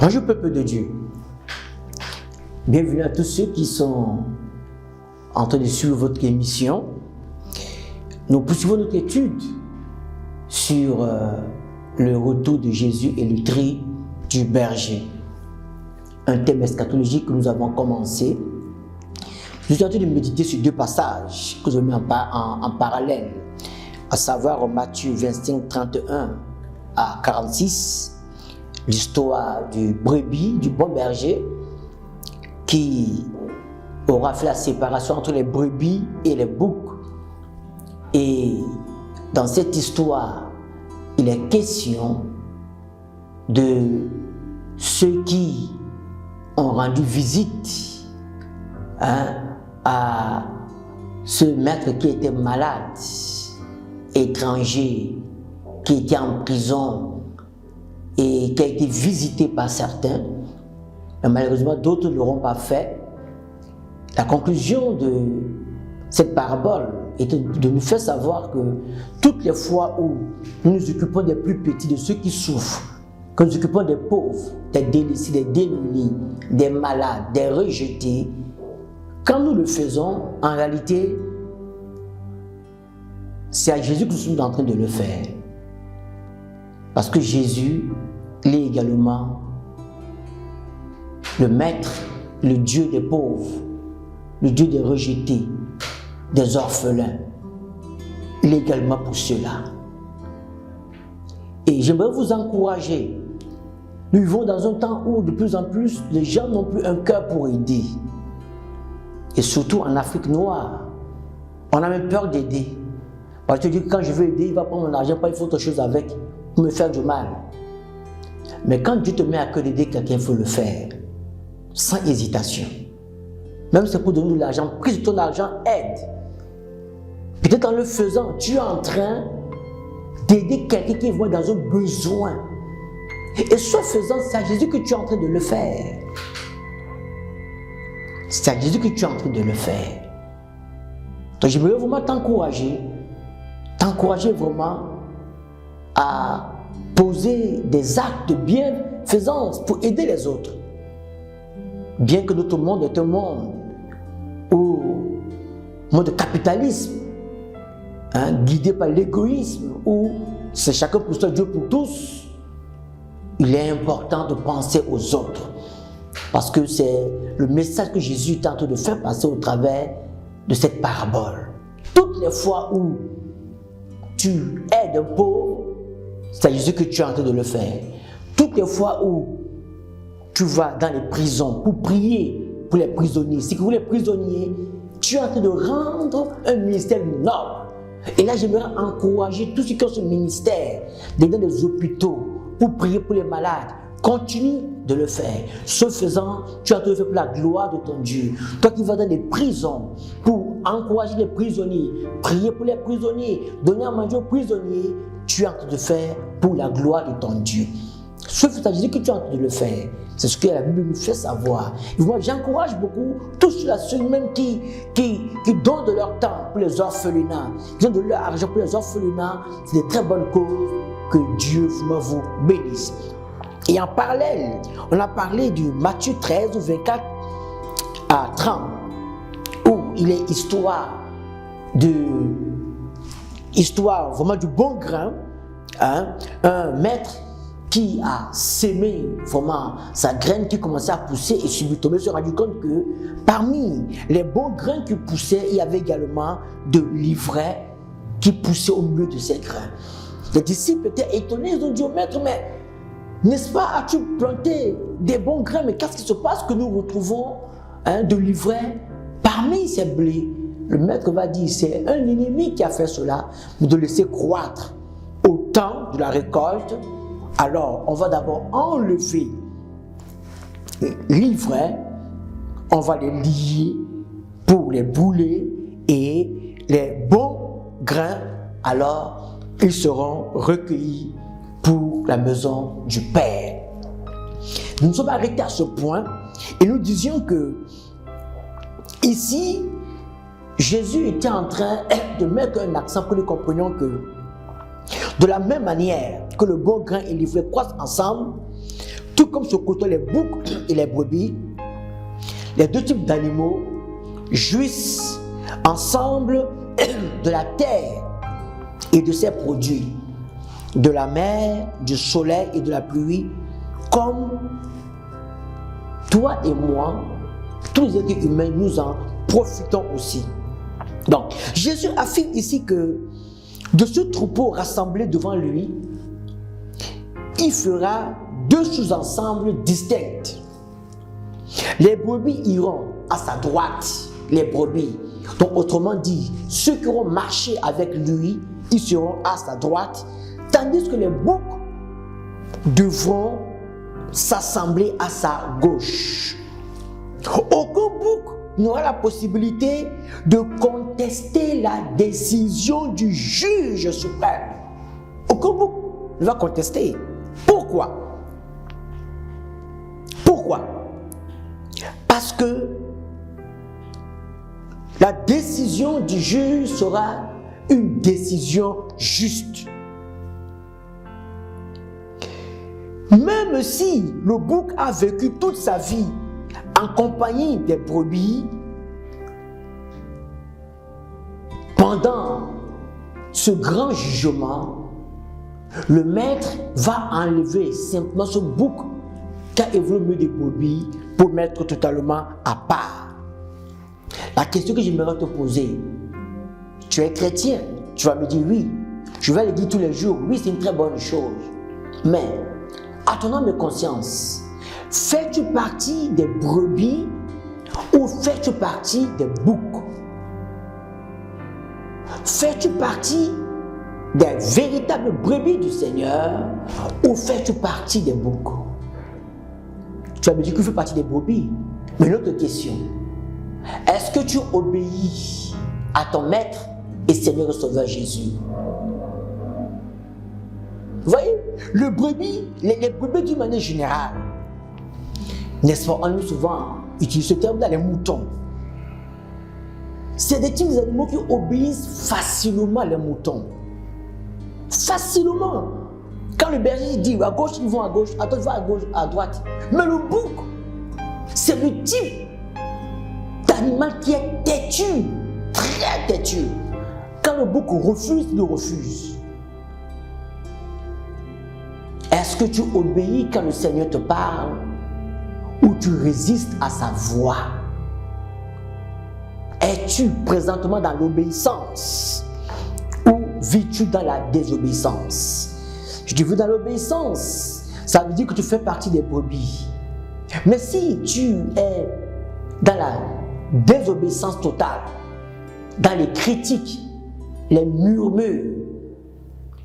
Bonjour peuple de Dieu. Bienvenue à tous ceux qui sont en train de suivre votre émission. Nous poursuivons notre étude sur le retour de Jésus et le tri du berger. Un thème eschatologique que nous avons commencé. Nous sommes en train de méditer sur deux passages que je mets en parallèle, à savoir Matthieu 25, 31 à 46, l'histoire du brebis, du bon berger, qui aura fait la séparation entre les brebis et les boucs. Et dans cette histoire, il est question de ceux qui ont rendu visite à ce maître qui était malade, étranger, qui était en prison et qui a été visité par certains. Mais malheureusement, d'autres ne l'auront pas fait. La conclusion de cette parabole était de nous faire savoir que toutes les fois où nous nous occupons des plus petits, de ceux qui souffrent, que nous nous occupons des pauvres, des délaissés, des démunis, des malades, des rejetés, quand nous le faisons, en réalité, c'est à Jésus que nous sommes en train de le faire. Parce que Jésus, il est également le maître, le Dieu des pauvres, le Dieu des rejetés, des orphelins. Il est également pour ceux-là. Et j'aimerais vous encourager. Nous vivons dans un temps où de plus en plus, les gens n'ont plus un cœur pour aider. Et surtout en Afrique noire, on a même peur d'aider. Parce que tu dis que quand je veux aider, il va prendre mon argent, pas il faut autre chose avec, pour me faire du mal. Mais quand Dieu te met à cœur d'aider quelqu'un, il faut le faire, sans hésitation. Même si c'est pour donner de l'argent, prise de ton argent, aide. Peut-être en le faisant, tu es en train d'aider quelqu'un qui est vraiment dans un besoin. Et ce faisant, c'est à Jésus que tu es en train de le faire. C'est à Jésus que tu es en train de le faire. Donc j'aimerais vraiment t'encourager vraiment à poser des actes de bienfaisance pour aider les autres. Bien que notre monde est un monde de capitalisme, guidé par l'égoïsme, où c'est chacun pour soi, Dieu pour tous, il est important de penser aux autres. Parce que c'est le message que Jésus est en train de faire passer au travers de cette parabole. Toutes les fois où tu aides un pauvre, c'est à Jésus que tu es en train de le faire. Toutes les fois où tu vas dans les prisons pour prier pour les prisonniers, c'est que vous les prisonniers, tu es en train de rendre un ministère noble. Et là, j'aimerais encourager tous ceux qui ont ce ministère, dans les hôpitaux, pour prier pour les malades. Continue de le faire. Ce faisant, tu es en train de le faire pour la gloire de ton Dieu. Toi qui vas dans les prisons pour encourager les prisonniers, prier pour les prisonniers, donner à manger aux prisonniers, tu es en train de faire pour la gloire de ton Dieu. Ce faisant, je dis que tu es en train de le faire. C'est ce que la Bible nous fait savoir. Et moi, j'encourage beaucoup tous ceux même qui donnent de leur temps pour les orphelinats, qui donnent de leur argent pour les orphelinats. C'est de très bonnes causes. Que Dieu vous bénisse. Et en parallèle, on a parlé du Matthieu 13, 24 à 30, où il est histoire vraiment du bon grain, un maître qui a sémé vraiment sa graine qui commençait à pousser et subitement se rendu compte que parmi les bons grains qui poussaient, il y avait également de l'ivraie qui poussait au milieu de ces grains. Les disciples étaient étonnés, ils ont dit au maître, mais n'est-ce pas, as-tu planté des bons grains, mais qu'est-ce qui se passe que nous retrouvons de l'ivraie parmi ces blés? Le maître va dire, c'est un ennemi qui a fait cela, de laisser croître au temps de la récolte. Alors, on va d'abord enlever l'ivraie, on va les lier pour les brûler et les bons grains, alors, ils seront recueillis pour la maison du Père. Nous nous sommes arrêtés à ce point et nous disions que ici, Jésus était en train de mettre un accent pour que nous comprenions que de la même manière que le bon grain et l'ivraie croissent ensemble, tout comme se côtoient les boucs et les brebis, les deux types d'animaux jouissent ensemble de la terre et de ses produits, de la mer, du soleil et de la pluie, comme toi et moi, tous les êtres humains, nous en profitons aussi. Donc, Jésus affirme ici que de ce troupeau rassemblé devant lui, il fera deux choses ensemble distinctes. Les brebis iront à sa droite, les brebis. Donc, autrement dit, ceux qui auront marché avec lui, ils seront à sa droite, tandis que les boucs devront s'assembler à sa gauche. Aucun bouc n'aura la possibilité de contester la décision du juge suprême. Aucun bouc ne va contester. Pourquoi? Pourquoi? Parce que la décision du juge sera une décision juste. Même si le bouc a vécu toute sa vie en compagnie des brebis, pendant ce grand jugement, le maître va enlever simplement ce bouc qui a évolué des brebis pour mettre totalement à part. La question que j'aimerais te poser, tu es chrétien, tu vas me dire oui, je vais le dire tous les jours, oui c'est une très bonne chose, mais à ton âme de conscience, fais-tu partie des brebis ou fais-tu partie des boucs? Fais-tu partie des véritables brebis du Seigneur ou fais-tu partie des boucs? Tu vas me dire que tu fais partie des brebis. Mais une autre question, est-ce que tu obéis à ton maître et Seigneur et Sauveur Jésus? Vous voyez, les brebis d'une manière générale, n'est-ce pas, on aime souvent utiliser ce terme-là, les moutons. C'est des types d'animaux qui obéissent facilement les moutons. Facilement. Quand le berger dit à gauche, ils vont à gauche, à droite, ils vont à gauche, à droite. Mais le bouc, c'est le type d'animal qui est têtu, très têtu. Quand le bouc refuse, il refuse. Est-ce que tu obéis quand le Seigneur te parle ou tu résistes à sa voix? Es-tu présentement dans l'obéissance ou vis-tu dans la désobéissance? Je dis dans l'obéissance, ça veut dire que tu fais partie des brebis. Mais si tu es dans la désobéissance totale, dans les critiques, les murmures,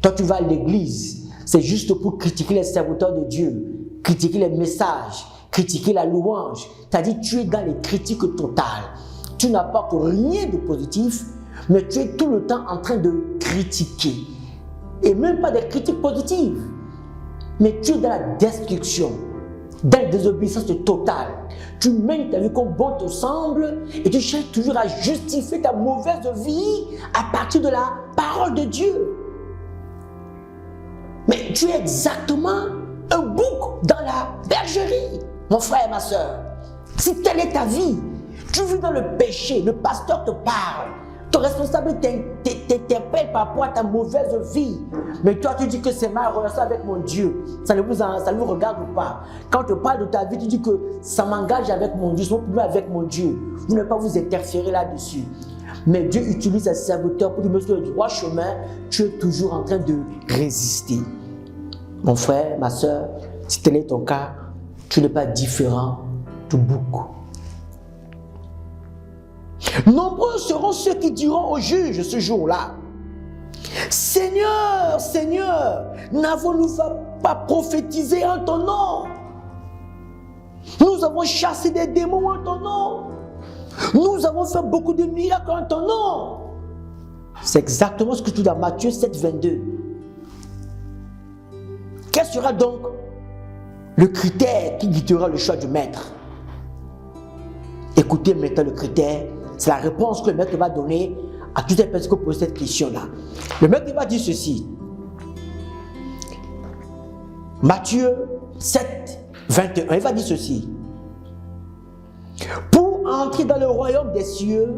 toi tu vas à l'église, c'est juste pour critiquer les serviteurs de Dieu, critiquer les messages, critiquer la louange. C'est-à-dire tu es dans les critiques totales. Tu n'apportes rien de positif, mais tu es tout le temps en train de critiquer. Et même pas des critiques positives. Mais tu es dans la destruction, dans la désobéissance totale. Tu mènes ta vie comme bon te semble et tu cherches toujours à justifier ta mauvaise vie à partir de la parole de Dieu. Mais tu es exactement un bouc dans la bergerie, mon frère et ma soeur. Si telle est ta vie, tu vis dans le péché, le pasteur te parle, ton responsable t'interpelle par rapport à ta mauvaise vie. Mais toi, tu dis que c'est ma relation avec mon Dieu. Ça ne vous regarde pas. Quand tu parles de ta vie, tu dis que ça m'engage avec mon Dieu, c'est mon problème avec mon Dieu. Vous ne pouvez pas vous interférer là-dessus. Mais Dieu utilise ses serviteurs pour te mettre sur le droit chemin. Tu es toujours en train de résister. Mon frère, ma soeur, si tel est ton cas, tu n'es pas différent de beaucoup. Nombreux seront ceux qui diront au juge ce jour-là: Seigneur, Seigneur, n'avons-nous pas prophétisé en ton nom? Nous avons chassé des démons en ton nom. Nous avons fait beaucoup de miracles en ton nom. C'est exactement ce que tu dis dans Matthieu 7, 22. Quel sera donc le critère qui guidera le choix du maître? Écoutez maintenant le critère. C'est la réponse que le maître va donner à toutes les personnes qui posent cette question-là. Le maître va dire ceci. Matthieu 7, 21, il va dire ceci. Pour entrer dans le royaume des cieux,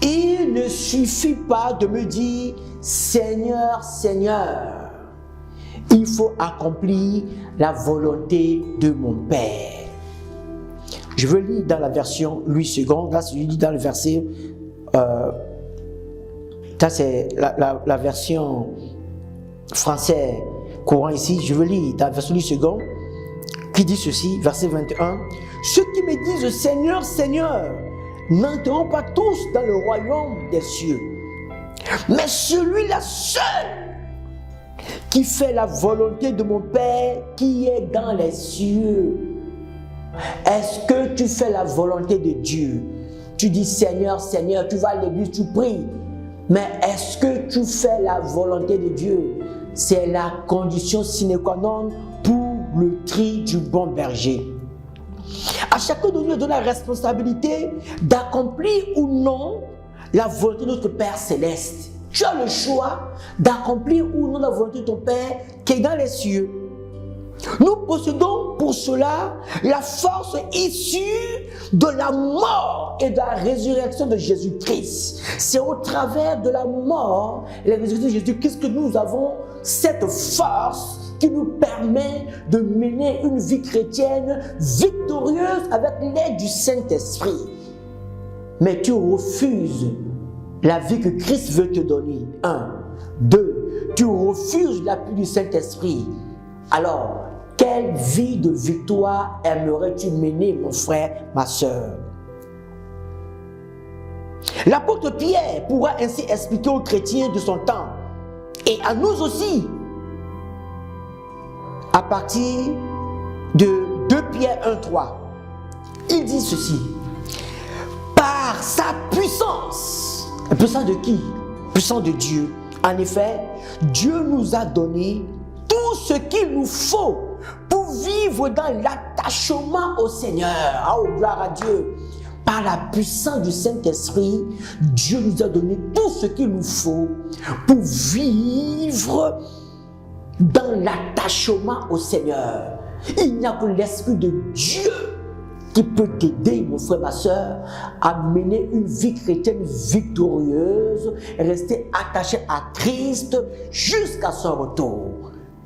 il ne suffit pas de me dire Seigneur, Seigneur. Il faut accomplir la volonté de mon Père. Je veux lire dans la version Louis II, là je lis dans le verset, ça c'est la version française courant ici, je veux lire dans la version Louis II, qui dit ceci, verset 21, ceux qui me disent Seigneur, Seigneur, n'entreront pas tous dans le royaume des cieux, mais celui-là seul qui fait la volonté de mon Père qui est dans les cieux. Est-ce que tu fais la volonté de Dieu? Tu dis Seigneur, Seigneur, tu vas à l'église, tu pries. Mais est-ce que tu fais la volonté de Dieu? C'est la condition sine qua non pour le tri du bon berger. À chacun de nous, donne la responsabilité d'accomplir ou non la volonté de notre Père céleste. Tu as le choix d'accomplir ou non la volonté de ton Père qui est dans les cieux. Nous possédons pour cela la force issue de la mort et de la résurrection de Jésus-Christ. C'est au travers de la mort et de la résurrection de Jésus-Christ que nous avons cette force qui nous permet de mener une vie chrétienne victorieuse avec l'aide du Saint-Esprit. Mais tu refuses la vie que Christ veut te donner. 1. 2. Tu refuses l'appui du Saint-Esprit. Alors, quelle vie de victoire aimerais-tu mener, mon frère, ma soeur? L'apôtre Pierre pourra ainsi expliquer aux chrétiens de son temps, et à nous aussi, à partir de 2 Pierre 1:3. Il dit ceci. Par sa puissance. La puissance de qui? Puissance de Dieu. En effet, Dieu nous a donné tout ce qu'il nous faut pour vivre dans l'attachement au Seigneur. Oh, gloire à Dieu. Par la puissance du Saint-Esprit, Dieu nous a donné tout ce qu'il nous faut pour vivre dans l'attachement au Seigneur. Il n'y a que l'Esprit de Dieu qui peut t'aider, mon frère, ma soeur, à mener une vie chrétienne victorieuse et rester attaché à Christ jusqu'à son retour.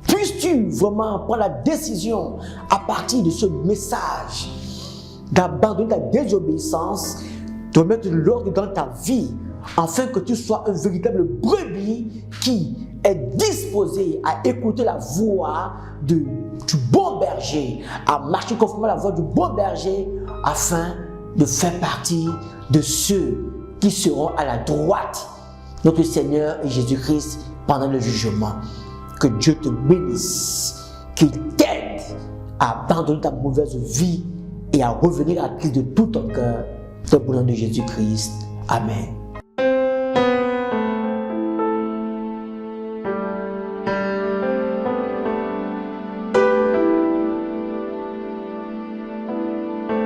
Puisses-tu vraiment prendre la décision à partir de ce message d'abandonner ta désobéissance, de mettre de l'ordre dans ta vie, afin que tu sois un véritable brebis qui est disposé à écouter la voix du bon berger, à marcher conformément à la voix du bon berger, afin de faire partie de ceux qui seront à la droite de notre Seigneur et Jésus-Christ pendant le jugement. Que Dieu te bénisse, qu'il t'aide à abandonner ta mauvaise vie et à revenir à Christ de tout ton cœur, dans le nom de Jésus-Christ. Amen.